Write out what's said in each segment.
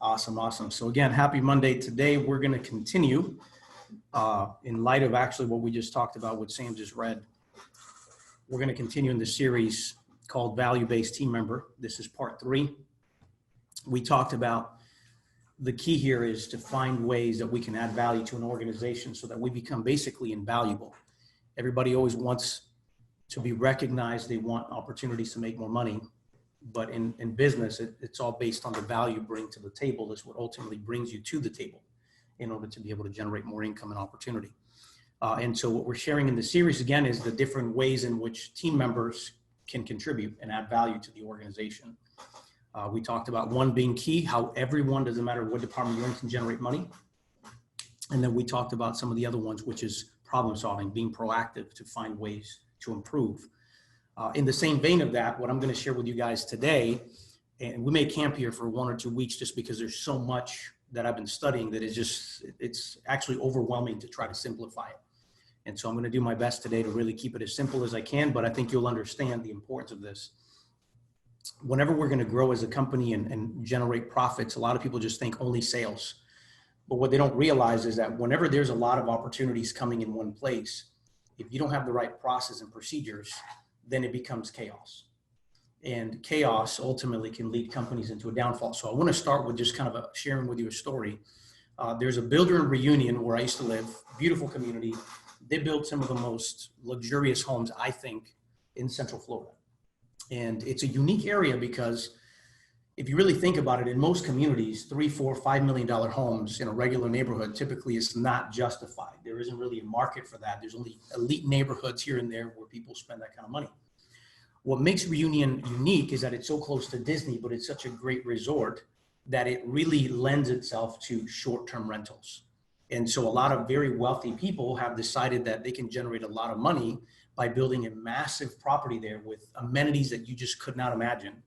Awesome, awesome. So again, happy Monday. Today we're going to continue in light of actually what we just talked about, what Sam just read. We're going to continue in the series called Value-Based Team Member. This is part 3. We talked about the key here is to find ways that we can add value to an organization so that we become basically invaluable. Everybody always wants to be recognized. They want opportunities to make more money. But in business, it's all based on the value you bring to the table. That's what ultimately brings you to the table in order to be able to generate more income and opportunity. And so what we're sharing in the series, again, is the different ways in which team members can contribute and add value to the organization. We talked about one being key, how everyone, doesn't matter what department you're in, can generate money. And then we talked about some of the other ones, which is problem solving, being proactive to find ways to improve. In the same vein of that, what I'm going to share with you guys today, and we may camp here for 1 or 2 weeks just because there's so much that I've been studying that is just, it's actually overwhelming to try to simplify it. And so I'm going to do my best today to really keep it as simple as I can, but I think you'll understand the importance of this. Whenever we're going to grow as a company and generate profits, a lot of people just think only sales. But what they don't realize is that whenever there's a lot of opportunities coming in one place, if you don't have the right process and procedures, then it becomes chaos. And chaos ultimately can lead companies into a downfall. So I want to start with just kind of sharing with you a story. There's a builder in Reunion where I used to live, beautiful community. They built some of the most luxurious homes, I think, in Central Florida. And it's a unique area because if you really think about it, in most communities, $3, $4, $5 million homes in a regular neighborhood typically is not justified. There isn't really a market for that. There's only elite neighborhoods here and there where people spend that kind of money. What makes Reunion unique is that it's so close to Disney, but it's such a great resort that it really lends itself to short-term rentals. And so a lot of very wealthy people have decided that they can generate a lot of money by building a massive property there with amenities that you just could not imagine.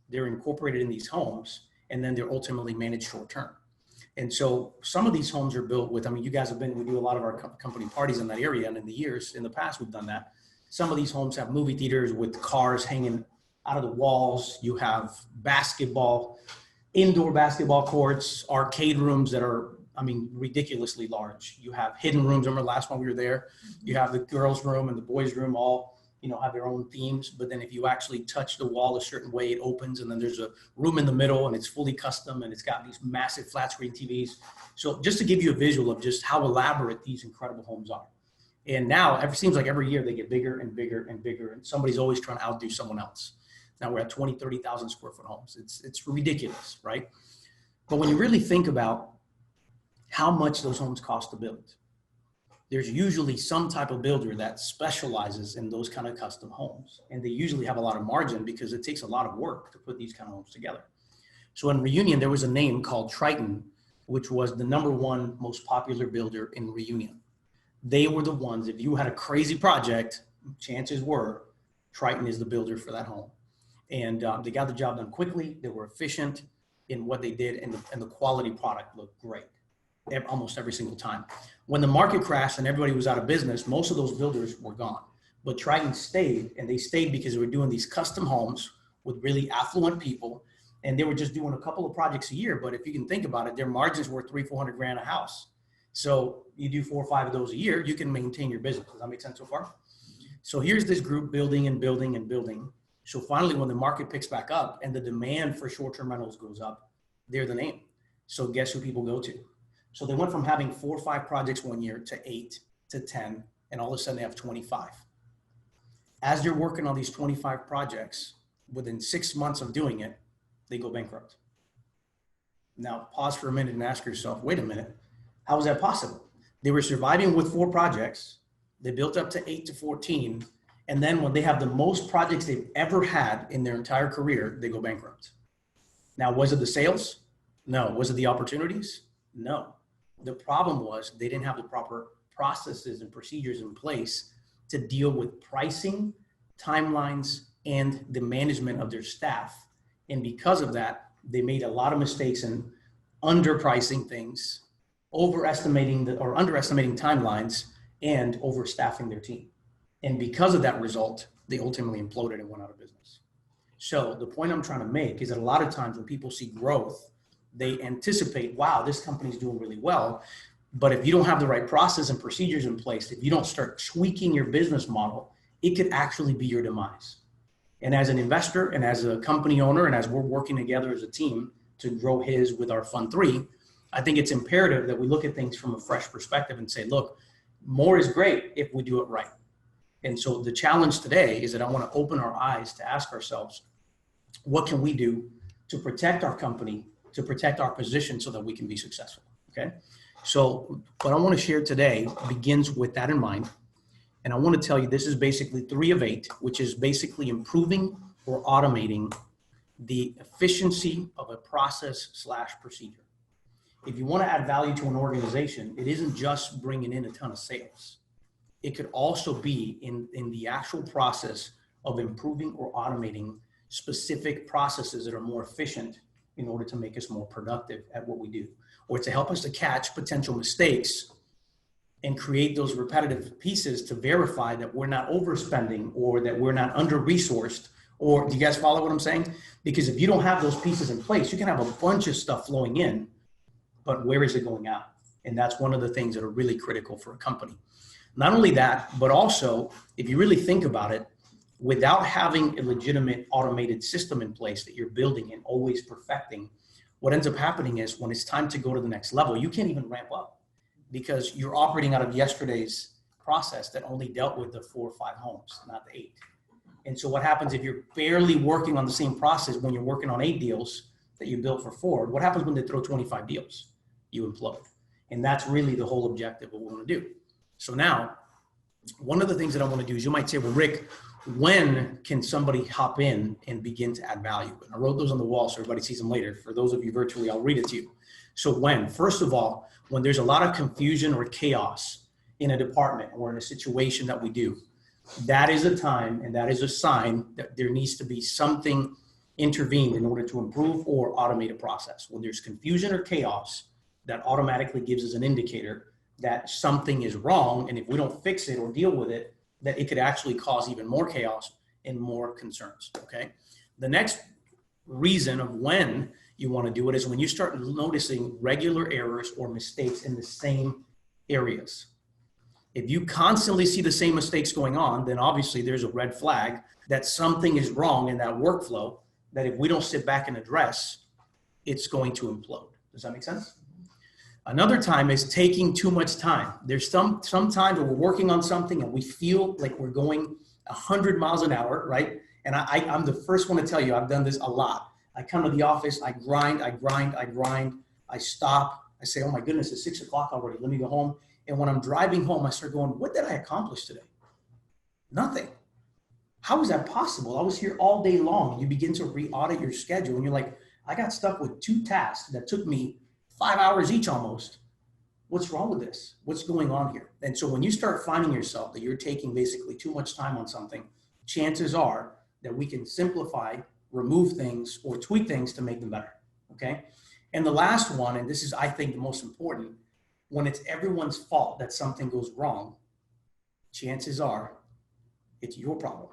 They're incorporated in these homes, and then they're ultimately managed short-term. And so some of these homes are built with, I mean, you guys have been, we do a lot of our company parties in that area, and in the past, we've done that. Some of these homes have movie theaters with cars hanging out of the walls. You have basketball, indoor basketball courts, arcade rooms that are, I mean, ridiculously large. You have hidden rooms. Remember last time we were there? You have the girls' room and the boys' room all, you know, have their own themes. But then if you actually touch the wall a certain way, it opens, and then there's a room in the middle, and it's fully custom, and it's got these massive flat screen TVs. So just to give you a visual of just how elaborate these incredible homes are. And now it seems like every year they get bigger and bigger and bigger, and somebody's always trying to outdo someone else. Now we're at 20, 30,000 square foot homes. It's ridiculous, right? But when you really think about how much those homes cost to build, there's usually some type of builder that specializes in those kind of custom homes. And they usually have a lot of margin because it takes a lot of work to put these kind of homes together. So in Reunion, there was a name called Triton, which was the #1 most popular builder in Reunion. They were the ones, if you had a crazy project, chances were Triton is the builder for that home. And they got the job done quickly. They were efficient in what they did, and the quality product looked great almost every single time. When the market crashed and everybody was out of business, most of those builders were gone. But Triton stayed, and they stayed because they were doing these custom homes with really affluent people, and they were just doing a couple of projects a year. But if you can think about it, their margins were $300,000-400,000 grand a house. So you do 4 or 5 of those a year, you can maintain your business. Does that make sense so far? So here's this group building and building and building. So finally, when the market picks back up and the demand for short-term rentals goes up, they're the name. So guess who people go to? So they went from having 4 or 5 projects one year to 8 to 10, and all of a sudden they have 25. As they're working on these 25 projects, within 6 months of doing it, they go bankrupt. Now pause for a minute and ask yourself, wait a minute, how is that possible? They were surviving with 4 projects. They built up to 8 to 14. And then when they have the most projects they've ever had in their entire career, they go bankrupt. Now, was it the sales? No. Was it the opportunities? No. The problem was they didn't have the proper processes and procedures in place to deal with pricing, timelines, and the management of their staff. And because of that, they made a lot of mistakes in underpricing things, underestimating timelines, and overstaffing their team. And because of that result, they ultimately imploded and went out of business. So the point I'm trying to make is that a lot of times when people see growth, They anticipate, wow, this company's doing really well. But if you don't have the right process and procedures in place, if you don't start tweaking your business model, it could actually be your demise. And as an investor and as a company owner, and as we're working together as a team to grow his with our Fund 3, I think it's imperative that we look at things from a fresh perspective and say, look, more is great if we do it right. And so the challenge today is that I want to open our eyes to ask ourselves, what can we do to protect our company, to protect our position so that we can be successful, okay? So what I want to share today begins with that in mind. And I want to tell you, this is basically 3 of 8, which is basically improving or automating the efficiency of a process/procedure. If you want to add value to an organization, it isn't just bringing in a ton of sales. It could also be in the actual process of improving or automating specific processes that are more efficient in order to make us more productive at what we do, or to help us to catch potential mistakes and create those repetitive pieces to verify that we're not overspending or that we're not under-resourced. Or do you guys follow what I'm saying? Because if you don't have those pieces in place, you can have a bunch of stuff flowing in, but where is it going out? And that's one of the things that are really critical for a company. Not only that, but also, if you really think about it, without having a legitimate automated system in place that you're building and always perfecting, what ends up happening is when it's time to go to the next level, you can't even ramp up because you're operating out of yesterday's process that only dealt with the 4 or 5 homes, not the 8. And so what happens if you're barely working on the same process when you're working on 8 deals that you built for 4? What happens when they throw 25 deals? You implode. And that's really the whole objective of what we want to do. So now, one of the things that I want to do is you might say, well, Rick, when can somebody hop in and begin to add value? And I wrote those on the wall so everybody sees them later. For those of you virtually, I'll read it to you. So when? First of all, when there's a lot of confusion or chaos in a department or in a situation that we do, that is a time and that is a sign that there needs to be something intervened in order to improve or automate a process. When there's confusion or chaos, that automatically gives us an indicator that something is wrong, and if we don't fix it or deal with it, that it could actually cause even more chaos and more concerns, okay? The next reason of when you want to do it is when you start noticing regular errors or mistakes in the same areas. If you constantly see the same mistakes going on, then obviously there's a red flag that something is wrong in that workflow that if we don't sit back and address, it's going to implode. Does that make sense? Another time is taking too much time. There's some times where we're working on something and we feel like we're going 100 miles an hour, right? And I'm the first one to tell you, I've done this a lot. I come to the office, I grind, I stop, I say, oh my goodness, it's 6 o'clock already, let me go home. And when I'm driving home, I start going, what did I accomplish today? Nothing. How is that possible? I was here all day long. You begin to re-audit your schedule and you're like, I got stuck with 2 tasks that took me 5 hours each almost. What's wrong with this? What's going on here? And so when you start finding yourself that you're taking basically too much time on something, chances are that we can simplify, remove things, or tweak things to make them better, okay? And the last one, and this is, I think, the most important, when it's everyone's fault that something goes wrong, chances are it's your problem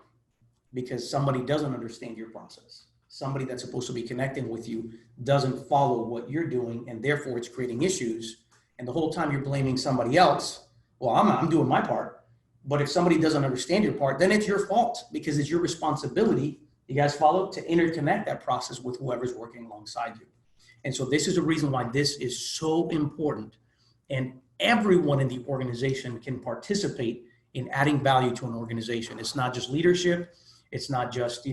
because somebody doesn't understand your process. Somebody that's supposed to be connecting with you doesn't follow what you're doing, and therefore it's creating issues. And the whole time you're blaming somebody else, well, I'm doing my part. But if somebody doesn't understand your part, then it's your fault because it's your responsibility, you guys follow, to interconnect that process with whoever's working alongside you. And so this is a reason why this is so important. And everyone in the organization can participate in adding value to an organization. It's not just leadership. It's not just,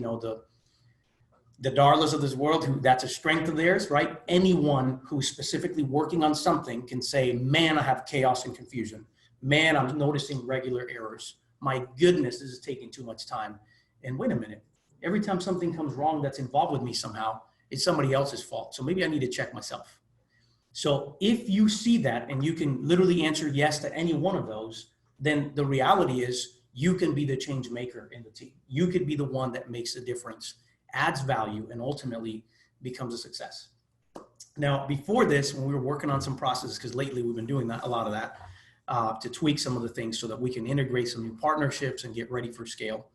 the Darlas of this world, who that's a strength of theirs, right? Anyone who's specifically working on something can say, man, I have chaos and confusion. Man, I'm noticing regular errors. My goodness, this is taking too much time. And wait a minute, every time something comes wrong that's involved with me somehow, it's somebody else's fault. So maybe I need to check myself. So if you see that and you can literally answer yes to any one of those, then the reality is you can be the change maker in the team. You could be the one that makes a difference, adds value, and ultimately becomes a success. Now, before this, when we were working on some processes, because lately we've been doing that, a lot of that, to tweak some of the things so that we can integrate some new partnerships and get ready for scale.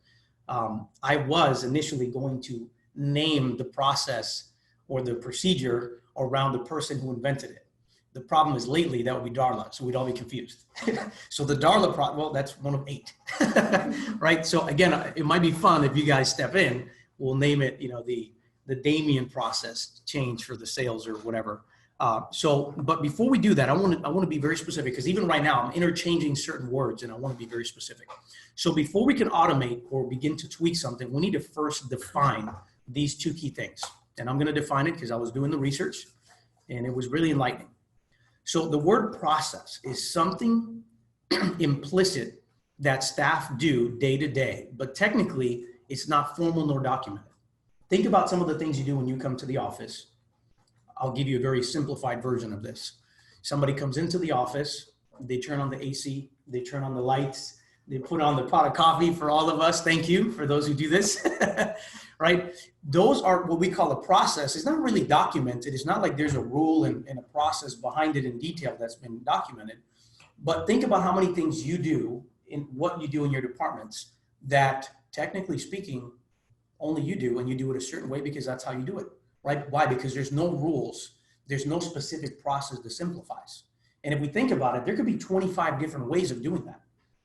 I was initially going to name the process or the procedure around the person who invented it. The problem is lately that would be Darla, so we'd all be confused. So the Darla well, that's one of 8, right? So again, it might be fun if you guys step in. We'll name it, the Damien process change for the sales or whatever. But before we do that, I want to be very specific, because even right now I'm interchanging certain words and I want to be very specific. So before we can automate or begin to tweak something, we need to first define these 2 key things. And I'm going to define it because I was doing the research and it was really enlightening. So the word process is something implicit that staff do day to day, but technically it's not formal nor documented. Think about some of the things you do when you come to the office. I'll give you a very simplified version of this. Somebody comes into the office, they turn on the AC, they turn on the lights, they put on the pot of coffee for all of us. Thank you for those who do this, right? Those are what we call a process. It's not really documented. It's not like there's a rule and a process behind it in detail that's been documented. But think about how many things you do in what you do in your departments that, technically speaking, only you do, and you do it a certain way because that's how you do it, right? Why? Because there's no rules. There's no specific process that simplifies. And if we think about it, there could be 25 different ways of doing that.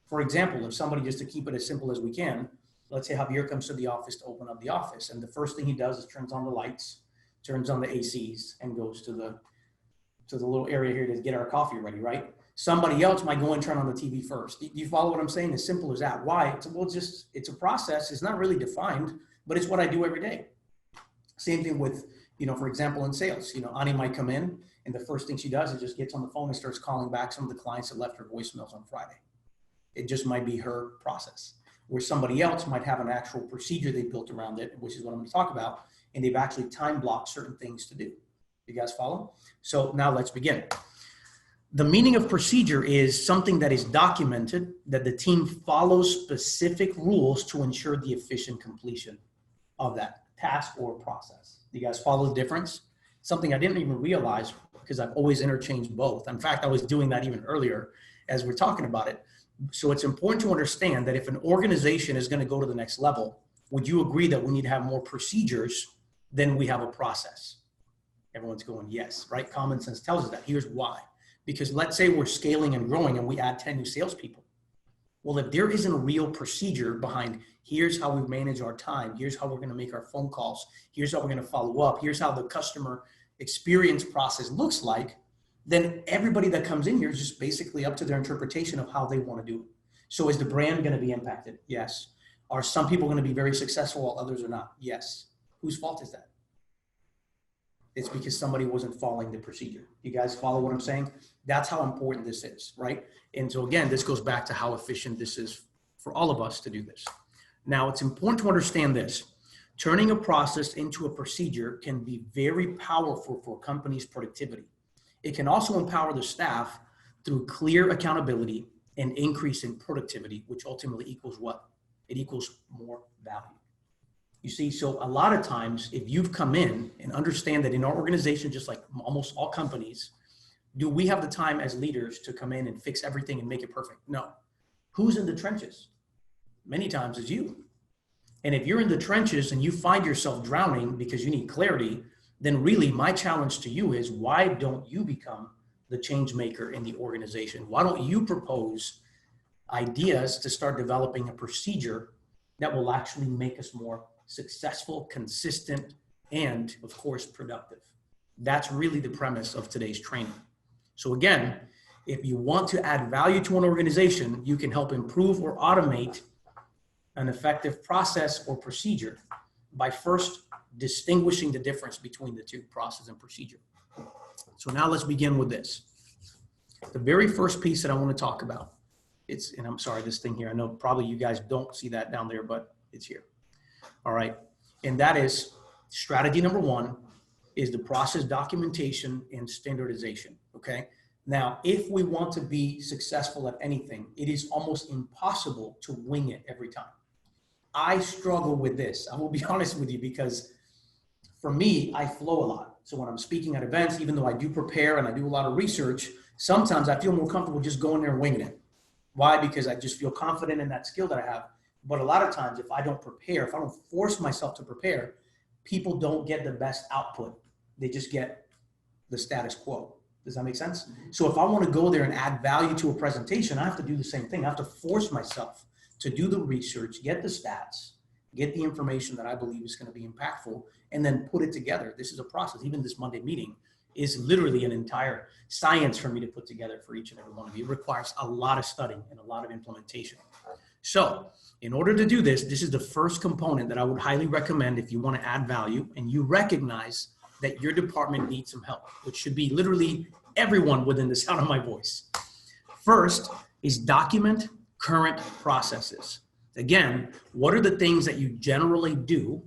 For example, if somebody, just to keep it as simple as we can, let's say Javier comes to the office to open up the office, and the first thing he does is turns on the lights, turns on the ACs, and goes to the little area here to get our coffee ready, right? Somebody else might go and turn on the TV first. Do you follow what I'm saying? As simple as that. Why? It's a process. It's not really defined, but it's what I do every day. Same thing with, for example, in sales. Ani might come in, and the first thing she does is just gets on the phone and starts calling back some of the clients that left her voicemails on Friday. It just might be her process. Where somebody else might have an actual procedure they built around it, which is what I'm going to talk about, and they've actually time blocked certain things to do. You guys follow? So now let's begin. The meaning of procedure is something that is documented, that the team follows specific rules to ensure the efficient completion of that task or process. You guys follow the difference? Something I didn't even realize, because I've always interchanged both. In fact, I was doing that even earlier as we're talking about it. So it's important to understand that if an organization is going to go to the next level, would you agree that we need to have more procedures than we have a process? Everyone's going, yes, right? Common sense tells us that. Here's why. Because let's say we're scaling and growing and we add 10 new salespeople. Well, if there isn't a real procedure behind, here's how we manage our time, here's how we're going to make our phone calls, here's how we're going to follow up, here's how the customer experience process looks like, then everybody that comes in here is just basically up to their interpretation of how they want to do it. So is the brand going to be impacted? Yes. Are some people going to be very successful while others are not? Yes. Whose fault is that? It's because somebody wasn't following the procedure. You guys follow what I'm saying? That's how important this is, right? And so again, this goes back to how efficient this is for all of us to do this. Now, it's important to understand this. Turning a process into a procedure can be very powerful for a company's productivity. It can also empower the staff through clear accountability and increase in productivity, which ultimately equals what? It equals more value. You see, so a lot of times, if you've come in and understand that in our organization, just like almost all companies, do we have the time as leaders to come in and fix everything and make it perfect? No. Who's in the trenches? Many times it's you. And if you're in the trenches and you find yourself drowning because you need clarity, then really my challenge to you is, why don't you become the change maker in the organization? Why don't you propose ideas to start developing a procedure that will actually make us more successful, consistent, and of course, productive? That's really the premise of today's training. So again, if you want to add value to an organization, you can help improve or automate an effective process or procedure by first distinguishing the difference between the two, process and procedure. So now let's begin with this. The very first piece that I want to talk about, and I'm sorry, this thing here, I know probably you guys don't see that down there, but it's here. All right. And that is strategy number 1 is the process documentation and standardization. Okay. Now, if we want to be successful at anything, it is almost impossible to wing it every time. I struggle with this. I will be honest with you, because for me, I flow a lot. So when I'm speaking at events, even though I do prepare and I do a lot of research, sometimes I feel more comfortable just going there and winging it. Why? Because I just feel confident in that skill that I have. But a lot of times, if I don't prepare, if I don't force myself to prepare, people don't get the best output. They just get the status quo. Does that make sense? So if I want to go there and add value to a presentation, I have to do the same thing. I have to force myself to do the research, get the stats, get the information that I believe is going to be impactful, and then put it together. This is a process. Even this Monday meeting is literally an entire science for me to put together for each and every one of you. It requires a lot of studying and a lot of implementation. So in order to do this, this is the first component that I would highly recommend if you want to add value and you recognize that your department needs some help, which should be literally everyone within the sound of my voice. First is document current processes. Again, what are the things that you generally do?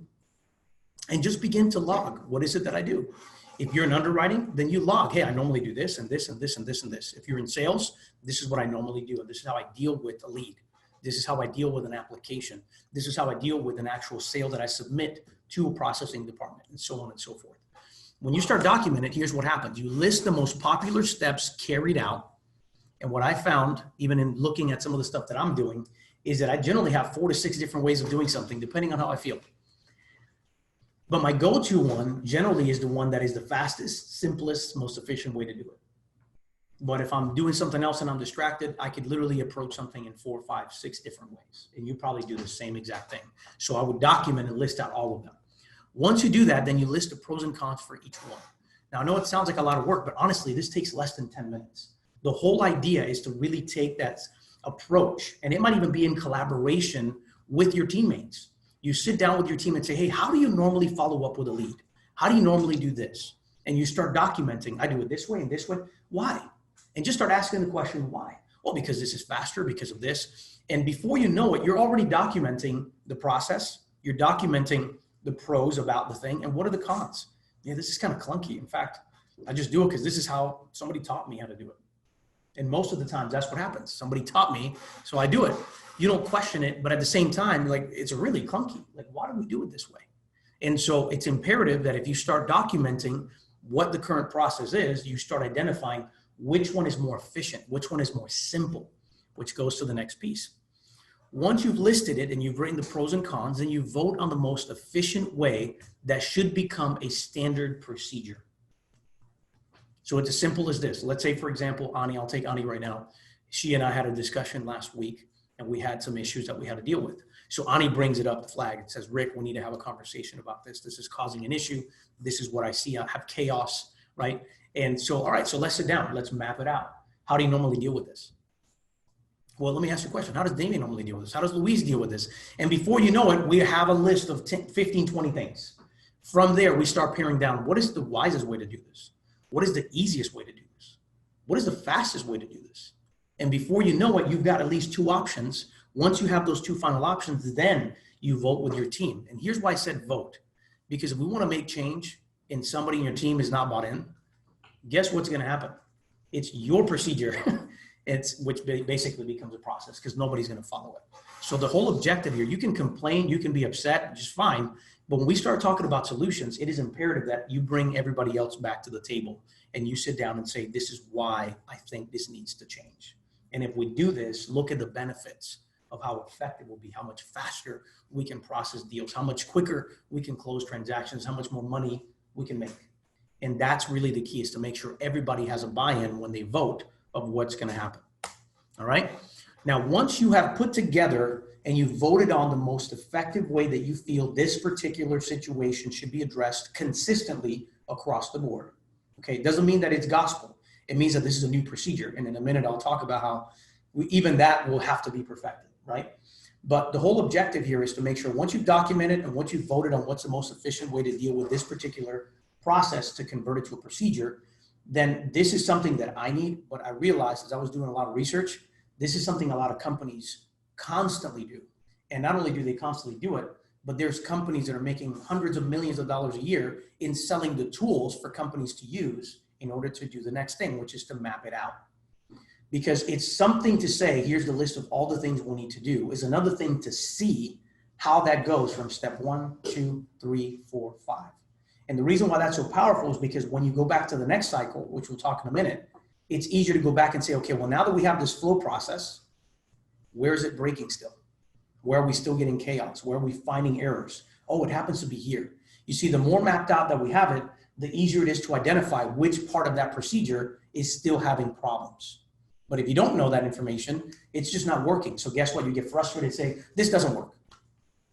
And just begin to log. What is it that I do? If you're in underwriting, then you log, hey, I normally do this and this and this and this and this. If you're in sales, this is what I normally do. And this is how I deal with a lead. This is how I deal with an application. This is how I deal with an actual sale that I submit to a processing department, and so on and so forth. When you start documenting it, here's what happens. You list the most popular steps carried out. And what I found, even in looking at some of the stuff that I'm doing, is that I generally have 4 to 6 different ways of doing something, depending on how I feel. But my go-to one generally is the one that is the fastest, simplest, most efficient way to do it. But if I'm doing something else and I'm distracted, I could literally approach something in 4, 5, 6 different ways. And you probably do the same exact thing. So I would document and list out all of them. Once you do that, then you list the pros and cons for each one. Now, I know it sounds like a lot of work, but honestly, this takes less than 10 minutes. The whole idea is to really take that approach, and it might even be in collaboration with your teammates. You sit down with your team and say, hey, how do you normally follow up with a lead? How do you normally do this? And you start documenting, I do it this way and this way. Why? And just start asking the question, why? Well, because this is faster, because of this. And before you know it, you're already documenting the process. You're documenting the pros about the thing. And what are the cons? Yeah, this is kind of clunky. In fact, I just do it because this is how somebody taught me how to do it. And most of the times that's what happens. Somebody taught me, so I do it. You don't question it, but at the same time, like, it's really clunky. Like, why do we do it this way? And so it's imperative that if you start documenting what the current process is, you start identifying which one is more efficient, which one is more simple, which goes to the next piece. Once you've listed it and you've written the pros and cons, then you vote on the most efficient way that should become a standard procedure. So it's as simple as this. Let's say, for example, Ani, I'll take Ani right now. She and I had a discussion last week, and we had some issues that we had to deal with. So Ani brings it up, the flag. It says, Rick, we need to have a conversation about this. This is causing an issue. This is what I see. I have chaos, right? And so, all right, so let's sit down. Let's map it out. How do you normally deal with this? Well, let me ask you a question. How does Damien normally deal with this? How does Luis deal with this? And before you know it, we have a list of 10, 15, 20 things. From there, we start paring down. What is the wisest way to do this? What is the easiest way to do this? What is the fastest way to do this? And before you know it, you've got at least 2 options. Once you have those 2 final options, then you vote with your team. And here's why I said vote. Because if we want to make change and somebody in your team is not bought in, guess what's going to happen? It's your procedure, which basically becomes a process because nobody's going to follow it. So the whole objective here, you can complain, you can be upset, just fine. But when we start talking about solutions, it is imperative that you bring everybody else back to the table and you sit down and say, this is why I think this needs to change. And if we do this, look at the benefits of how effective it will be, how much faster we can process deals, how much quicker we can close transactions, how much more money we can make. And that's really the key, is to make sure everybody has a buy-in when they vote of what's going to happen. All right. Now, once you have put together and you voted on the most effective way that you feel this particular situation should be addressed consistently across the board. Okay. It doesn't mean that it's gospel. It means that this is a new procedure. And in a minute, I'll talk about how even that will have to be perfected. Right. But the whole objective here is to make sure once you've documented and once you've voted on what's the most efficient way to deal with this particular process to convert it to a procedure, then this is something that I need. What I realized as I was doing a lot of research, this is something a lot of companies constantly do. And not only do they constantly do it, but there's companies that are making hundreds of millions of dollars a year in selling the tools for companies to use in order to do the next thing, which is to map it out. Because it's something to say, here's the list of all the things we need to do, is another thing to see how that goes from step 1, 2, 3, 4, 5. And the reason why that's so powerful is because when you go back to the next cycle, which we'll talk in a minute, it's easier to go back and say, okay, well, now that we have this flow process, where is it breaking still? Where are we still getting chaos? Where are we finding errors? Oh, it happens to be here. You see, the more mapped out that we have it, the easier it is to identify which part of that procedure is still having problems. But if you don't know that information, it's just not working. So guess what? You get frustrated and say, this doesn't work.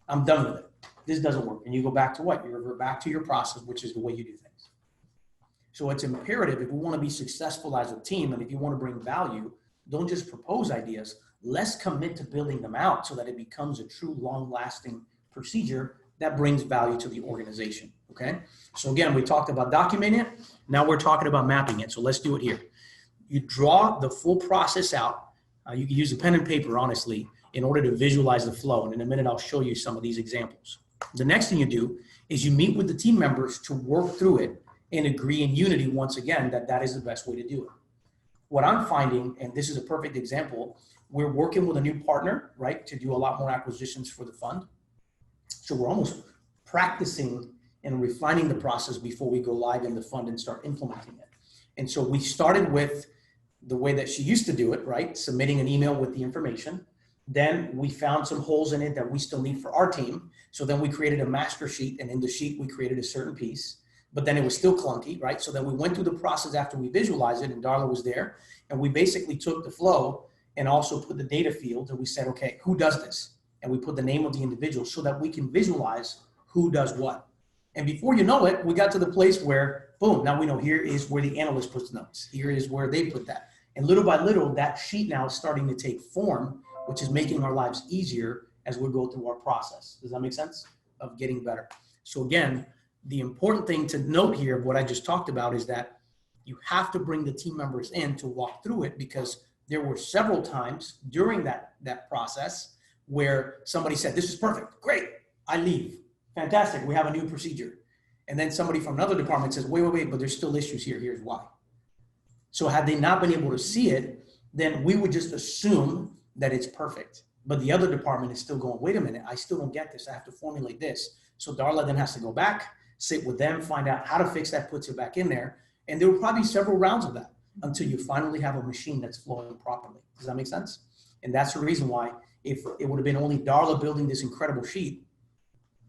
I'm done with it. This doesn't work. And you go back to what? You revert back to your process, which is the way you do things. So it's imperative if we want to be successful as a team and if you want to bring value, don't just propose ideas. Let's commit to building them out so that it becomes a true long-lasting procedure that brings value to the organization, okay? So again, we talked about documenting it. Now we're talking about mapping it. So let's do it here. You draw the full process out. You can use a pen and paper, honestly, in order to visualize the flow. And in a minute, I'll show you some of these examples. The next thing you do is you meet with the team members to work through it and agree in unity, once again, that that is the best way to do it. What I'm finding, and this is a perfect example, we're working with a new partner, right, to do a lot more acquisitions for the fund. So we're almost practicing and refining the process before we go live in the fund and start implementing it. And so we started with the way that she used to do it, right? Submitting an email with the information. Then we found some holes in it that we still need for our team. So then we created a master sheet, and in the sheet, we created a certain piece, but then it was still clunky, right? So then we went through the process after we visualized it, and Darla was there, and we basically took the flow and also put the data field, and we said, okay, who does this? And we put the name of the individual so that we can visualize who does what. And before you know it, we got to the place where, boom, now we know here is where the analyst puts notes. Here is where they put that. And little by little, that sheet now is starting to take form, which is making our lives easier as we go through our process. Does that make sense? Of getting better. So again, the important thing to note here of what I just talked about is that you have to bring the team members in to walk through it, because there were several times during that process where somebody said, this is perfect, great, I leave, fantastic, we have a new procedure. And then somebody from another department says, wait, but there's still issues here, here's why. So had they not been able to see it, then we would just assume that it's perfect. But the other department is still going, wait a minute, I still don't get this, I have to formulate this. So Darla then has to go back, sit with them, find out how to fix that, puts it back in there. And there will probably be several rounds of that until you finally have a machine that's flowing properly. Does that make sense? And that's the reason why, if it would have been only Darla building this incredible sheet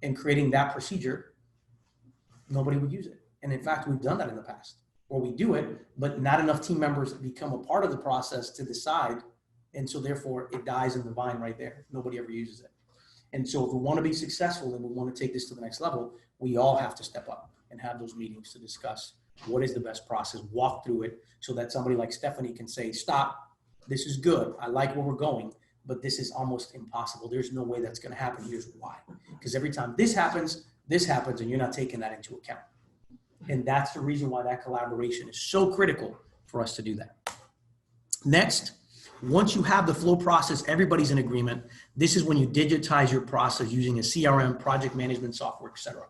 and creating that procedure, nobody would use it. And in fact, we've done that in the past, or we do it, but not enough team members become a part of the process to decide. And so therefore it dies in the vine right there. Nobody ever uses it. And so if we want to be successful and we want to take this to the next level, we all have to step up and have those meetings to discuss what is the best process, walk through it, so that somebody like Stephanie can say, stop, this is good, I like where we're going, but this is almost impossible. There's no way that's going to happen. Here's why. Because every time this happens, and you're not taking that into account. And that's the reason why that collaboration is so critical for us to do that. Next, once you have the flow process, everybody's in agreement. This is when you digitize your process using a CRM, project management software, etc.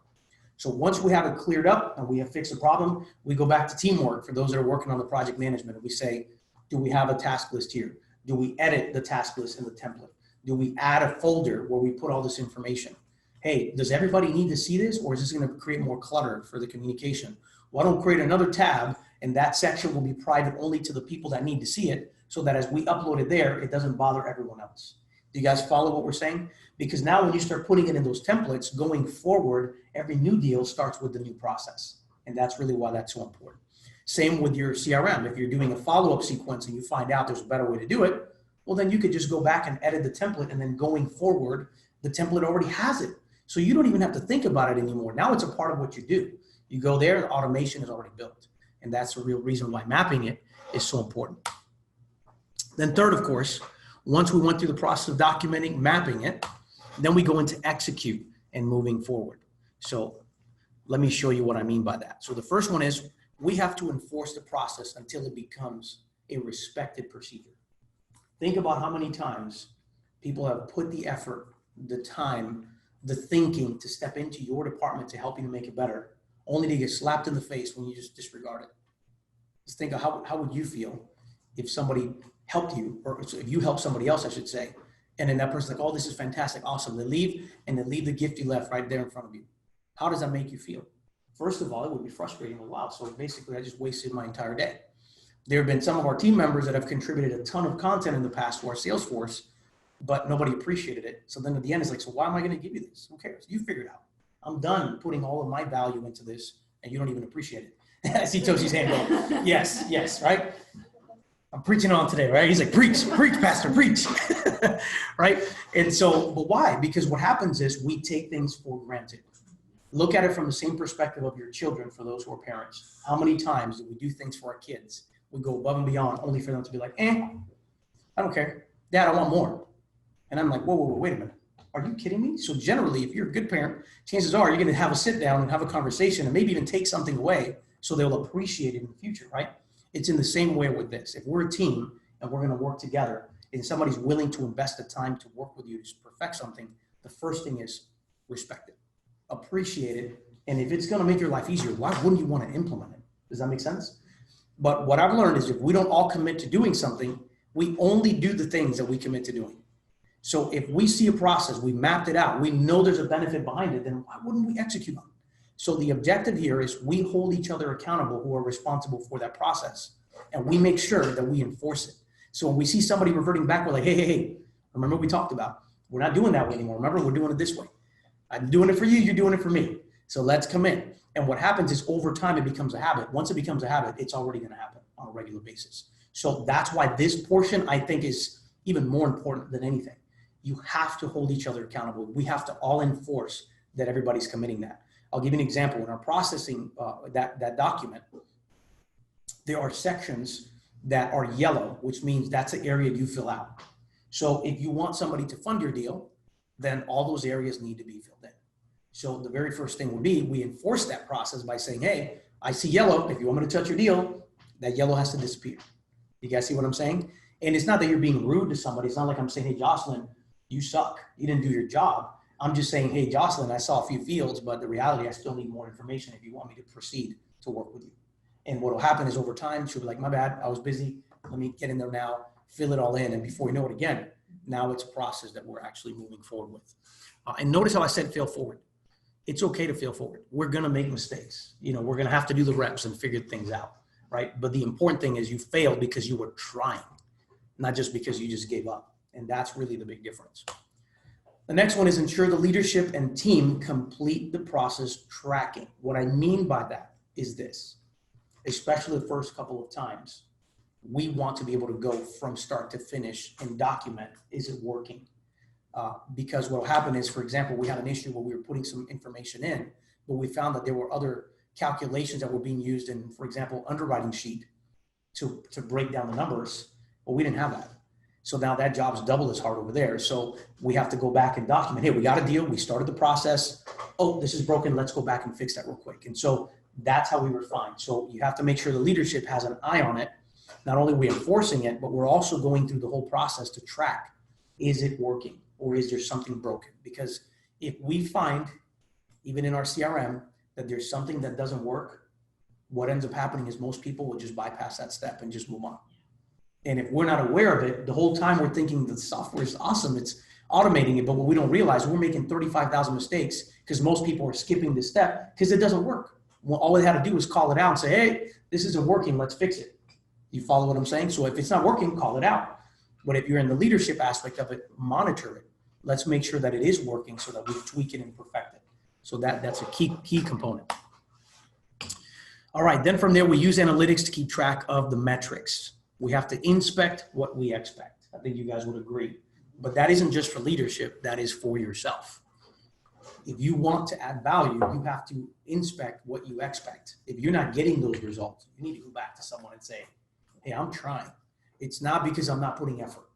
So once we have it cleared up and we have fixed the problem, we go back to teamwork for those that are working on the project management. And we say, do we have a task list here? Do we edit the task list in the template? Do we add a folder where we put all this information? Hey, does everybody need to see this, or is this going to create more clutter for the communication? Why don't create another tab, and that section will be private only to the people that need to see it, so that as we upload it there, it doesn't bother everyone else. Do you guys follow what we're saying? Because now when you start putting it in those templates, going forward, every new deal starts with the new process. And that's really why that's so important. Same with your CRM. If you're doing a follow-up sequence and you find out there's a better way to do it, well, then you could just go back and edit the template, and then going forward, the template already has it. So you don't even have to think about it anymore. Now it's a part of what you do. You go there, the automation is already built. And that's the real reason why mapping it is so important. Then third, of course, once we went through the process of documenting, mapping it, then we go into execute and moving forward. So let me show you what I mean by that. So the first one is we have to enforce the process until it becomes a respected procedure. Think about how many times people have put the effort, the time, the thinking to step into your department to help you to make it better, only to get slapped in the face when you just disregard it. Just think of how would you feel if somebody helped you, or if you help somebody else, I should say, and then that person's like, oh, this is fantastic, awesome. They leave, and they leave the gift you left right there in front of you. How does that make you feel? First of all, it would be frustrating. Wow, so basically I just wasted my entire day. There have been some of our team members that have contributed a ton of content in the past to our sales force, but nobody appreciated it. So then at the end, it's like, so why am I going to give you this? Who cares? You figure it out. I'm done putting all of my value into this. and you don't even appreciate it. I see Toshi's hand go, yes, yes, right? I'm preaching on today, right? He's like, preach, pastor, preach, right? And so, but why? Because what happens is we take things for granted. Look at it from the same perspective of your children, for those who are parents. How many times do we do things for our kids? We go above and beyond only for them to be like, I don't care. Dad, I want more. And I'm like, whoa, wait a minute. Are you kidding me? So generally, if you're a good parent, chances are you're going to have a sit down and have a conversation and maybe even take something away so they'll appreciate it in the future, right? It's in the same way with this. If we're a team and we're going to work together and somebody's willing to invest the time to work with you to perfect something, the first thing is respect it, appreciate it. And if it's going to make your life easier, why wouldn't you want to implement it? Does that make sense? But what I've learned is if we don't all commit to doing something, we only do the things that we commit to doing. So if we see a process, we mapped it out, we know there's a benefit behind it, then why wouldn't we execute on it? So the objective here is we hold each other accountable who are responsible for that process, and we make sure that we enforce it. So when we see somebody reverting back, we're like, hey, remember what we talked about? We're not doing that way anymore. Remember, we're doing it this way. I'm doing it for you, you're doing it for me. So let's commit. And what happens is over time, it becomes a habit. Once it becomes a habit, it's already going to happen on a regular basis. So that's why this portion, I think, is even more important than anything. You have to hold each other accountable. We have to all enforce that everybody's committing that. I'll give you an example. In our processing that document, there are sections that are yellow, which means that's the area you fill out. So if you want somebody to fund your deal, then all those areas need to be filled in. So the very first thing would be, we enforce that process by saying, hey, I see yellow. If you want me to touch your deal, that yellow has to disappear. You guys see what I'm saying? And it's not that you're being rude to somebody. It's not like I'm saying, hey, Jocelyn, you suck. You didn't do your job. I'm just saying, hey, Jocelyn, I saw a few fields, but the reality, I still need more information if you want me to proceed to work with you. And what will happen is over time, she'll be like, my bad, I was busy. Let me get in there now, fill it all in. And before you know it again, now it's a process that we're actually moving forward with. And notice how I said fail forward. It's okay to fail forward. We're going to make mistakes. You know, we're going to have to do the reps and figure things out, right? But the important thing is you failed because you were trying, not just because you just gave up. And that's really the big difference. The next one is ensure the leadership and team complete the process tracking. What I mean by that is this, especially the first couple of times, we want to be able to go from start to finish and document, is it working? Because what will happen is, for example, we had an issue where we were putting some information in, but we found that there were other calculations that were being used in, for example, underwriting sheet to break down the numbers, but we didn't have that. So now that job's double as hard over there. So we have to go back and document, hey, we got a deal. We started the process. Oh, this is broken. Let's go back and fix that real quick. And so that's how we refine. So you have to make sure the leadership has an eye on it. Not only are we enforcing it, but we're also going through the whole process to track, is it working or is there something broken? Because if we find, even in our CRM, that there's something that doesn't work, what ends up happening is most people will just bypass that step and just move on. And if we're not aware of it, the whole time we're thinking the software is awesome, it's automating it, but what we don't realize, we're making 35,000 mistakes because most people are skipping this step because it doesn't work. Well, all they had to do was call it out and say, hey, this isn't working, let's fix it. You follow what I'm saying? So if it's not working, call it out. But if you're in the leadership aspect of it, monitor it. Let's make sure that it is working so that we tweak it and perfect it. So that's a key component. All right, then from there, we use analytics to keep track of the metrics. We have to inspect what we expect. I think you guys would agree. But that isn't just for leadership, that is for yourself. If you want to add value, you have to inspect what you expect. If you're not getting those results, you need to go back to someone and say, hey, I'm trying. It's not because I'm not putting effort.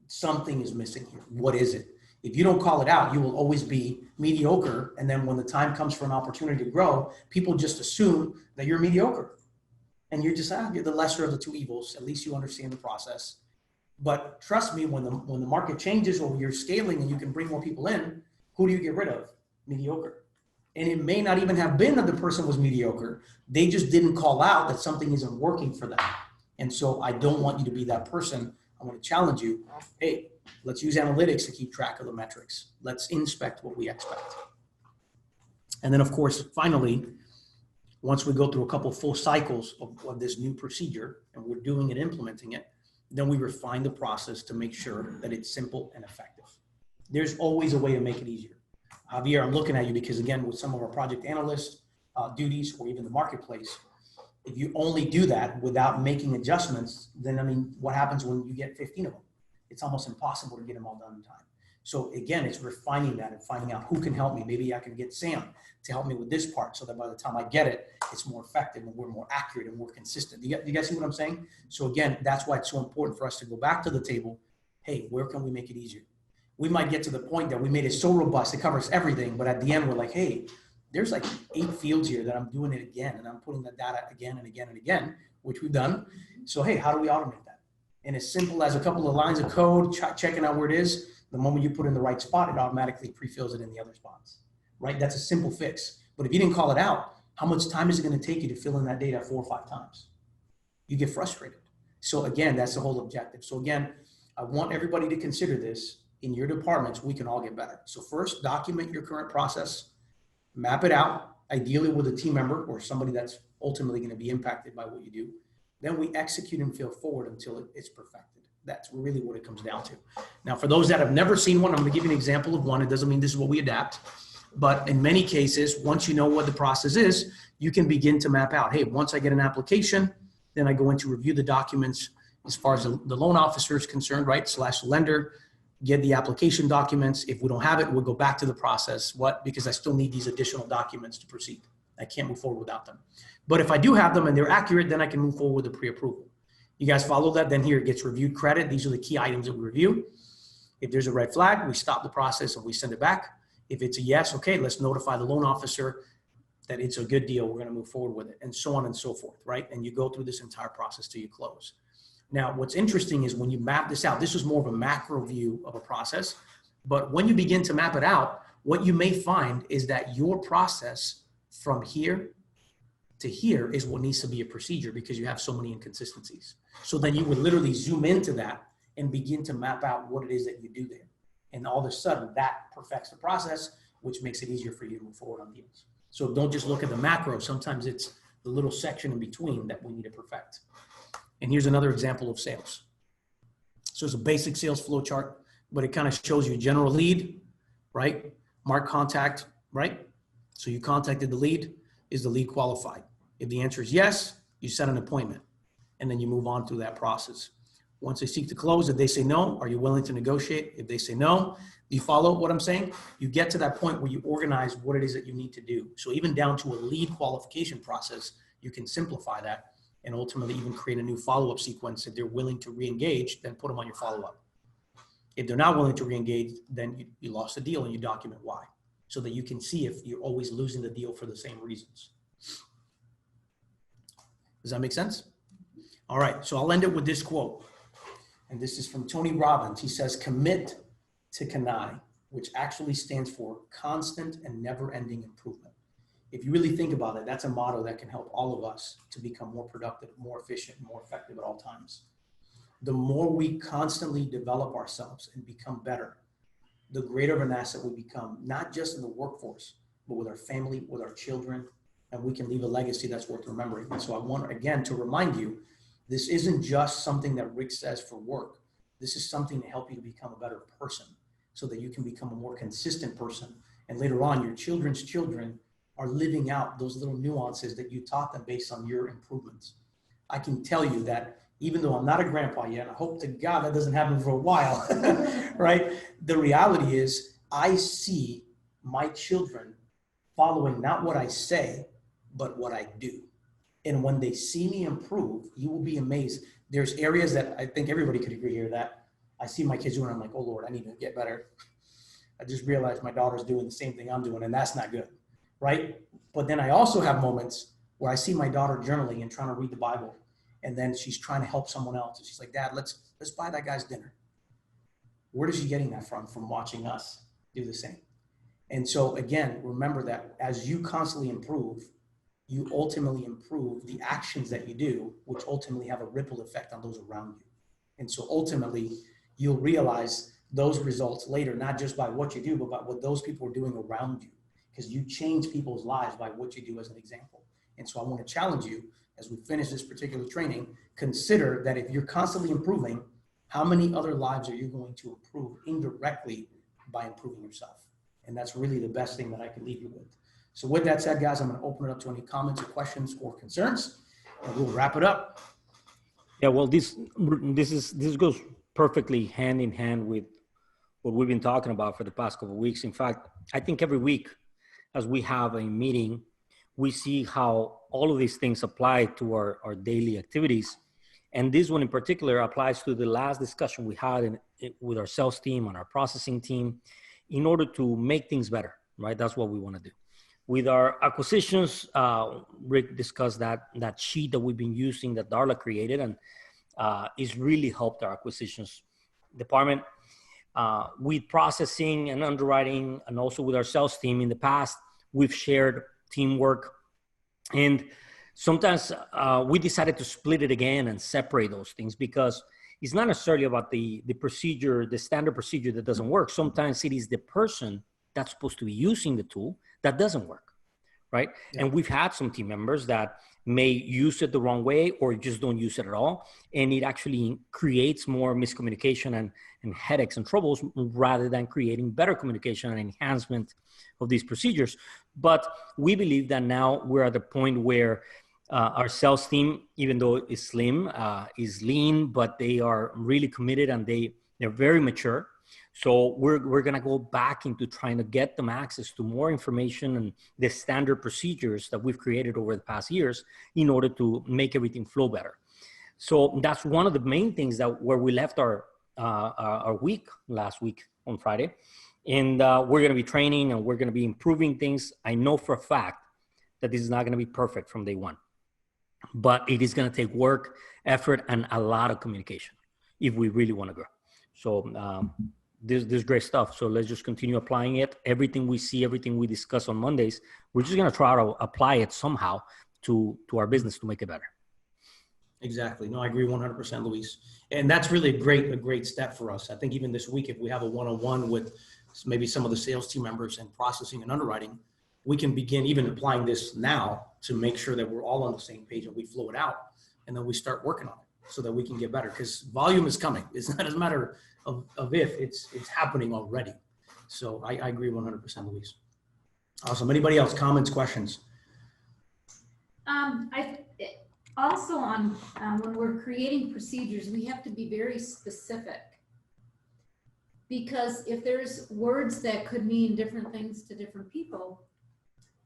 Something is missing here. What is it? If you don't call it out, you will always be mediocre. And then when the time comes for an opportunity to grow, people just assume that you're mediocre. And you're just, you're the lesser of the two evils. At least you understand the process. But trust me, when the market changes or you're scaling and you can bring more people in, who do you get rid of? Mediocre. And it may not even have been that the person was mediocre. They just didn't call out that something isn't working for them. And so I don't want you to be that person. I want to challenge you. Hey, let's use analytics to keep track of the metrics. Let's inspect what we expect. And then, of course, finally, once we go through a couple full cycles of this new procedure and we're doing it, implementing it, then we refine the process to make sure that it's simple and effective. There's always a way to make it easier. Javier, I'm looking at you because, again, with some of our project analysts, duties or even the marketplace, if you only do that without making adjustments, then I mean, what happens when you get 15 of them? It's almost impossible to get them all done in time. So again, it's refining that and finding out who can help me. Maybe I can get Sam to help me with this part so that by the time I get it, it's more effective and we're more accurate and more consistent. Do you guys see what I'm saying? So again, that's why it's so important for us to go back to the table. Hey, where can we make it easier? We might get to the point that we made it so robust, it covers everything, but at the end, we're like, hey, there's like 8 fields here that I'm doing it again, and I'm putting the data again and again and again, which we've done. So hey, how do we automate that? And as simple as a couple of lines of code, checking out where it is, the moment you put in the right spot, it automatically pre-fills it in the other spots, right? That's a simple fix. But if you didn't call it out, how much time is it going to take you to fill in that data 4 or 5 times? You get frustrated. So again, that's the whole objective. So again, I want everybody to consider this. In your departments, we can all get better. So first, document your current process, map it out, ideally with a team member or somebody that's ultimately going to be impacted by what you do. Then we execute and fail forward until it's perfected. That's really what it comes down to. Now, for those that have never seen one, I'm going to give you an example of one. It doesn't mean this is what we adapt, but in many cases, once you know what the process is, you can begin to map out, hey, once I get an application, then I go in to review the documents as far as the loan officer is concerned, right, / lender, get the application documents. If we don't have it, we'll go back to the process. What? Because I still need these additional documents to proceed. I can't move forward without them. But if I do have them and they're accurate, then I can move forward with the pre-approval. You guys follow that? Then here it gets reviewed credit. These are the key items that we review. If there's a red flag, we stop the process and we send it back. If it's a yes, okay, let's notify the loan officer that it's a good deal. We're going to move forward with it, and so on and so forth, right? And you go through this entire process till you close. Now, what's interesting is when you map this out, this is more of a macro view of a process, but when you begin to map it out, what you may find is that your process from here to here is what needs to be a procedure because you have so many inconsistencies. So then you would literally zoom into that and begin to map out what it is that you do there. And all of a sudden that perfects the process, which makes it easier for you to move forward on deals. So don't just look at the macro. Sometimes it's the little section in between that we need to perfect. And here's another example of sales. So it's a basic sales flow chart, but it kind of shows you general lead, right? Mark contact, right? So you contacted the lead. Is the lead qualified? If the answer is yes, you set an appointment and then you move on through that process. Once they seek to close, if they say no, are you willing to negotiate? If they say no, do you follow what I'm saying? You get to that point where you organize what it is that you need to do. So even down to a lead qualification process, you can simplify that and ultimately even create a new follow-up sequence. If they're willing to re-engage, then put them on your follow-up. If they're not willing to re-engage, then you lost the deal and you document why, so that you can see if you're always losing the deal for the same reasons. Does that make sense? All right, so I'll end it with this quote. And this is from Tony Robbins. He says, commit to CANI, which actually stands for constant and never-ending improvement. If you really think about it, that's a motto that can help all of us to become more productive, more efficient, more effective at all times. The more we constantly develop ourselves and become better, the greater of an asset we become, not just in the workforce, but with our family, with our children, and we can leave a legacy that's worth remembering. And so I want, again, to remind you, this isn't just something that Rick says for work. This is something to help you to become a better person so that you can become a more consistent person. And later on, your children's children are living out those little nuances that you taught them based on your improvements. I can tell you that even though I'm not a grandpa yet, I hope to God that doesn't happen for a while, right? The reality is I see my children following not what I say, but what I do. And when they see me improve, you will be amazed. There's areas that I think everybody could agree here that I see my kids doing, I'm like, oh Lord, I need to get better. I just realized my daughter's doing the same thing I'm doing, and that's not good, right? But then I also have moments where I see my daughter journaling and trying to read the Bible, and then she's trying to help someone else. And she's like, Dad, let's buy that guy's dinner. Where is she getting that from? From watching us do the same. And so again, remember that as you constantly improve, you ultimately improve the actions that you do, which ultimately have a ripple effect on those around you. And so ultimately, you'll realize those results later, not just by what you do, but by what those people are doing around you, because you change people's lives by what you do as an example. And so I want to challenge you, as we finish this particular training, consider that if you're constantly improving, how many other lives are you going to improve indirectly by improving yourself? And that's really the best thing that I can leave you with. So with that said, guys, I'm going to open it up to any comments or questions or concerns, and we'll wrap it up. Yeah, well, this goes perfectly hand in hand with what we've been talking about for the past couple of weeks. In fact, I think every week as we have a meeting, we see how all of these things apply to our daily activities. And this one in particular applies to the last discussion we had with our sales team and our processing team in order to make things better, right? That's what we want to do. With our acquisitions, Rick discussed that sheet that we've been using that Darla created, and it's really helped our acquisitions department. With processing and underwriting, and also with our sales team in the past, we've shared teamwork. And sometimes we decided to split it again and separate those things because it's not necessarily about the procedure, the standard procedure that doesn't work. Sometimes it is the person that's supposed to be using the tool that doesn't work, right? Yeah. And we've had some team members that may use it the wrong way or just don't use it at all. And it actually creates more miscommunication and headaches and troubles rather than creating better communication and enhancement of these procedures. But we believe that now we're at the point where our sales team, even though it's slim, is lean, but they are really committed and they're very mature. So we're going to go back into trying to get them access to more information and the standard procedures that we've created over the past years in order to make everything flow better. So that's one of the main things that where we left our week last week on Friday. And we're going to be training and we're going to be improving things. I know for a fact that this is not going to be perfect from day one, but it is going to take work, effort, and a lot of communication if we really want to grow. So this great stuff. So let's just continue applying it. Everything we see, everything we discuss on Mondays, we're just going to try to apply it somehow to our business to make it better. Exactly. No, I agree 100%, Luis. And that's really a great step for us. I think even this week, if we have a one-on-one with maybe some of the sales team members in processing and underwriting, we can begin even applying this now to make sure that we're all on the same page and we flow it out. And then we start working on it so that we can get better, because volume is coming. It's not a matter of if, it's happening already. So I agree 100%, Luis. Awesome. Anybody else? Comments, questions? Also on when we're creating procedures, we have to be very specific, because if there's words that could mean different things to different people,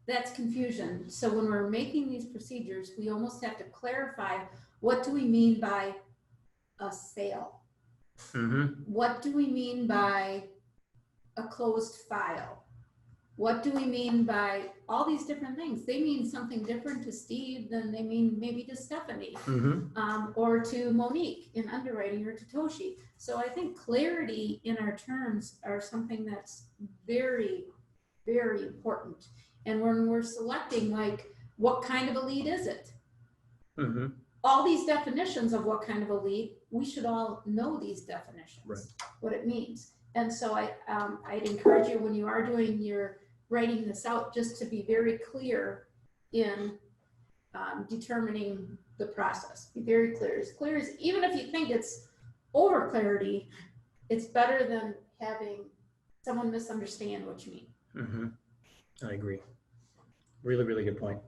that's confusion. So when we're making these procedures, we almost have to clarify, what do we mean by a sale? Mm-hmm. What do we mean by a closed file? What do we mean by all these different things? They mean something different to Steve than they mean maybe to Stephanie, mm-hmm. Or to Monique in underwriting, or to Toshi. So I think clarity in our terms are something that's very, very important. And when we're selecting, like, what kind of a lead is it? Mm-hmm. All these definitions of what kind of a lead, we should all know these definitions, right, what it means. And so I'd encourage you, when you are doing your writing this out, just to be very clear in determining the process. Be very clear as, even if you think it's over clarity, it's better than having someone misunderstand what you mean. Mm-hmm. I agree. Really, really good point.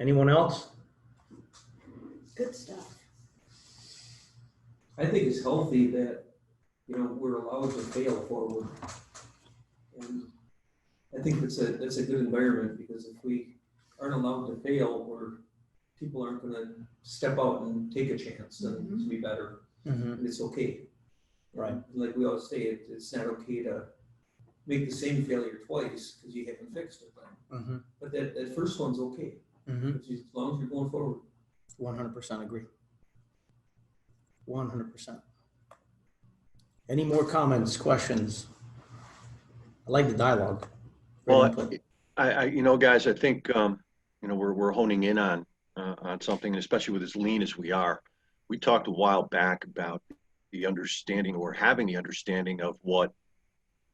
Anyone else? Good stuff. I think it's healthy that, we're allowed to fail forward. And I think that's a good environment, because if we aren't allowed to fail, or people aren't going to step out and take a chance and mm-hmm. to be better, mm-hmm. and it's okay. Right. Like we always say, it's not okay to make the same failure twice because you haven't fixed it then. Mm-hmm. But that first one's okay, mm-hmm. as long as you're going forward. 100% agree. 100%. Any more comments, questions? I like the dialogue. Well, guys, I think, we're honing in on something, especially with as lean as we are. We talked a while back about the understanding, or having the understanding of what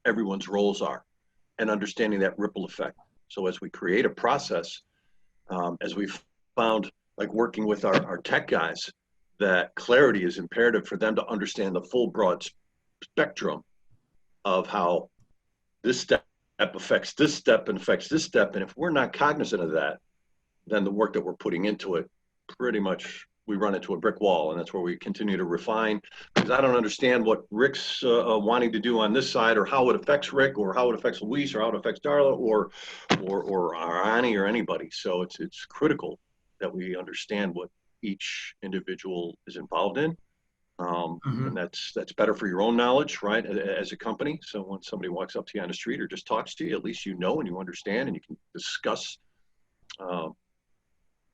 everyone's roles are, and understanding that ripple effect. So as we create a process, as we've found, like working with our tech guys, that clarity is imperative for them to understand the full broad spectrum of how this step affects this step and affects this step. And if we're not cognizant of that, then the work that we're putting into it, pretty much we run into a brick wall. And that's where we continue to refine, because I don't understand what Rick's wanting to do on this side, or how it affects Rick, or how it affects Luis, or how it affects Darla, or Arani, or anybody. So it's critical that we understand what each individual is involved in. And that's better for your own knowledge, right, as a company. So when somebody walks up to you on the street or just talks to you, at least you know and you understand, and you can discuss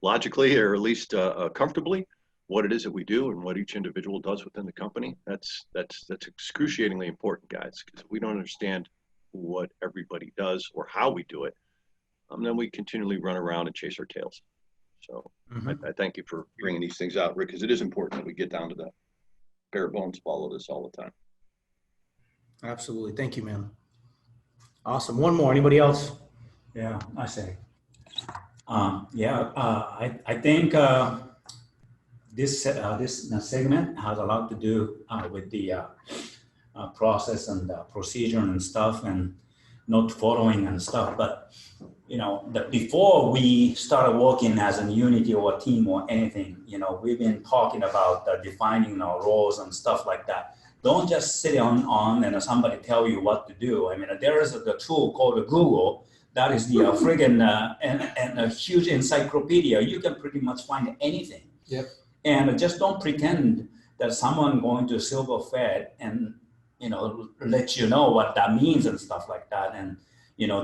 logically, or at least comfortably, what it is that we do and what each individual does within the company. That's excruciatingly important, guys, because if we don't understand what everybody does or how we do it, then we continually run around and chase our tails. So I thank you for bringing these things out, Rick, because it is important that we get down to the bare bones of all of this all the time. Absolutely. Thank you, man. Awesome. One more. Anybody else? Yeah, I say. I think this segment has a lot to do with the process and procedure and stuff, and not following and stuff. But before we started working as a unity or a team or anything, we've been talking about defining our roles and stuff like that. Don't just sit on and somebody tell you what to do. I mean, there is the tool called Google. That is the friggin' and a huge encyclopedia. You can pretty much find anything. Yep. And just don't pretend that someone going to Silver Fed and let you know what that means and stuff like that. And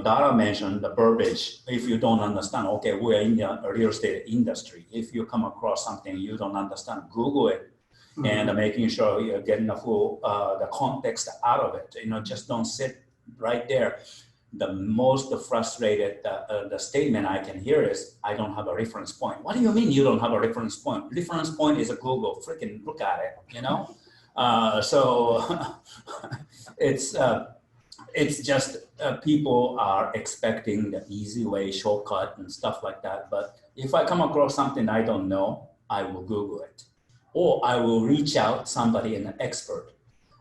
Dara mentioned the verbiage. If you don't understand, okay, we're in the real estate industry. If you come across something you don't understand, Google it, and making sure you're getting the full the context out of it. Just don't sit right there. The most frustrated the statement I can hear is, I don't have a reference point. What do you mean you don't have a reference point? Reference point is a Google. Freaking look at it, So it's just people are expecting the easy way, shortcut and stuff like that. But if I come across something I don't know, I will Google it. Or I will reach out somebody, an expert,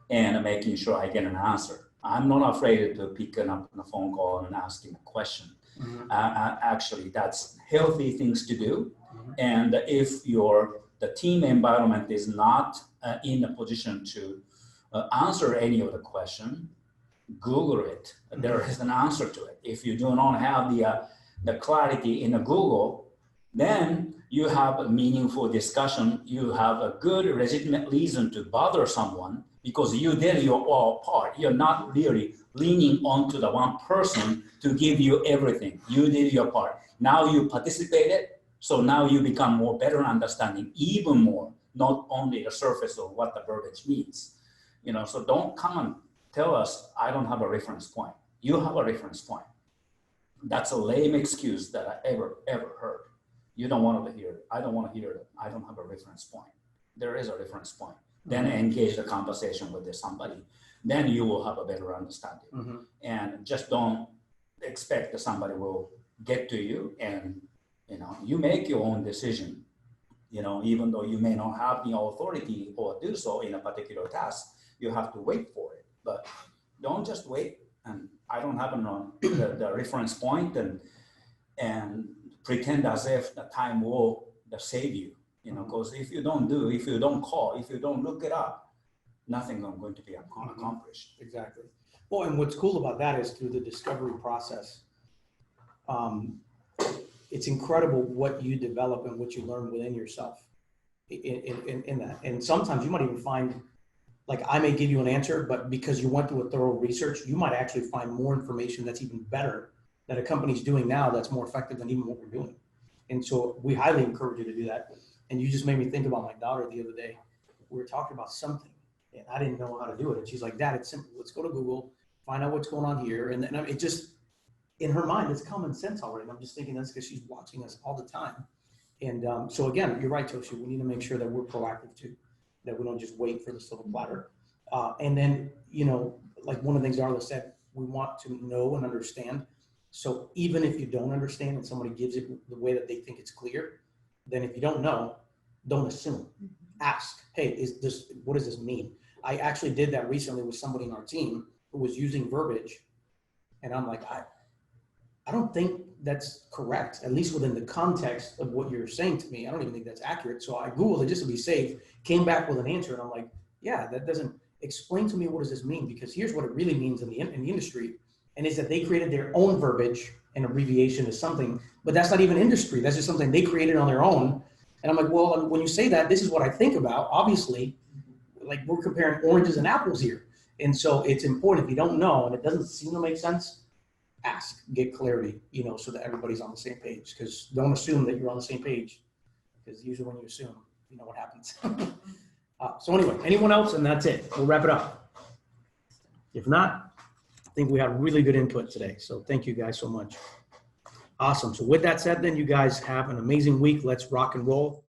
and making sure I get an answer. I'm not afraid to pick up the phone call and asking a question. Actually, that's healthy things to do. And if the team environment is not in a position to answer any of the question, Google it. There is an answer to it. If you do not have the clarity in a Google, then you have a meaningful discussion. You have a good legitimate reason to bother someone, because you did your part. You're not really leaning onto the one person to give you everything. You did your part. Now you participated, so now you become more better understanding even more, not only the surface of what the verbiage means. So don't come and tell us, I don't have a reference point. You have a reference point. That's a lame excuse that I ever heard. You don't want to hear it. I don't want to hear it. I don't have a reference point. There is a reference point. Then engage the conversation with somebody. Then you will have a better understanding. And just don't expect that somebody will get to you, and you make your own decision. Even though you may not have the authority or do so in a particular task, you have to wait for it. But don't just wait. And I don't have the reference point and pretend as if the time will save you. Because if you don't call, if you don't look it up, nothing is going to be accomplished. Exactly. Well, and what's cool about that is through the discovery process, it's incredible what you develop and what you learn within yourself in that. And sometimes you might even find, like, I may give you an answer, but because you went through a thorough research, you might actually find more information that's even better that a company's doing now that's more effective than even what we're doing. And so we highly encourage you to do that. And you just made me think about my daughter the other day. We were talking about something and I didn't know how to do it. And she's like, Dad, it's simple. Let's go to Google, find out what's going on here. And then it just, in her mind, it's common sense already. And I'm just thinking that's because she's watching us all the time. And so again, you're right, Toshi. We need to make sure that we're proactive too, that we don't just wait for the silver platter. And then, like one of the things Darla said, we want to know and understand. So even if you don't understand and somebody gives it the way that they think it's clear, then if you don't know, don't assume. Ask, hey, what does this mean? I actually did that recently with somebody in our team who was using verbiage And I'm like, I don't think that's correct, at least within the context of what you're saying to me. I don't even think that's accurate. So I Googled it just to be safe, came back with an answer, and I'm like, yeah, that doesn't explain to me what does this mean? Because here's what it really means in the industry, and is that they created their own verbiage and abbreviation is something, but that's not even industry. That's just something they created on their own. And I'm like, well, when you say that, this is what I think about. Obviously, like we're comparing oranges and apples here. And so it's important if you don't know and it doesn't seem to make sense, ask, get clarity, so that everybody's on the same page. Because don't assume that you're on the same page, because usually when you assume, you know what happens. So anyway, anyone else? And that's it. We'll wrap it up. If not, I think we had really good input today. So thank you guys so much. Awesome. So with that said, then you guys have an amazing week. Let's rock and roll.